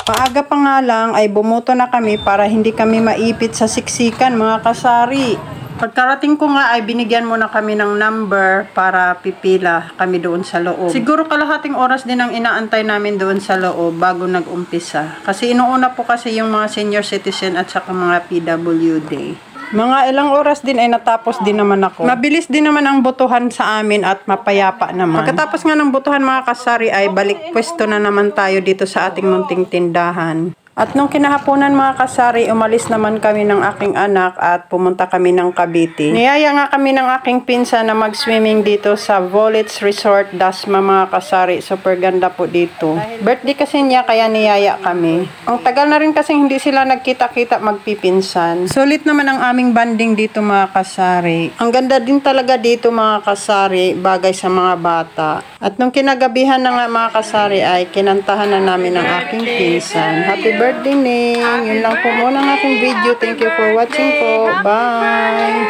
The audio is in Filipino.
Maaga pa nga lang ay bumuto na kami para hindi kami maipit sa siksikan mga kasari. Pagkarating ko nga ay binigyan muna kami ng number para pipila kami doon sa loob. Siguro kalahating oras din ang inaantay namin doon sa loob bago nag-umpisa. Kasi inuuna po kasi yung mga senior citizen at saka mga PWD. Mga ilang oras din ay natapos din naman ako. Mabilis din naman ang botohan sa amin at mapayapa naman. Pagkatapos nga ng botohan mga kasari ay balik pwesto na naman tayo dito sa ating munting tindahan. At nung kinahaponan mga kasari, umalis naman kami ng aking anak at pumunta kami ng Cavite. Niyaya nga kami ng aking pinsa na mag-swimming dito sa Volets Resort, Dasma mga kasari. Super ganda po dito. Birthday kasi niya kaya niyaya kami. Ang tagal na rin kasi hindi sila nagkita-kita magpipinsan. Sulit naman ang aming banding dito mga kasari. Ang ganda din talaga dito mga kasari, bagay sa mga bata. At nung kinagabihan na nga mga kasari ay kinantahan na namin ang aking pinsan. Happy birthday, Ning! Yun lang po muna ng aking video. Thank you for watching po. Bye!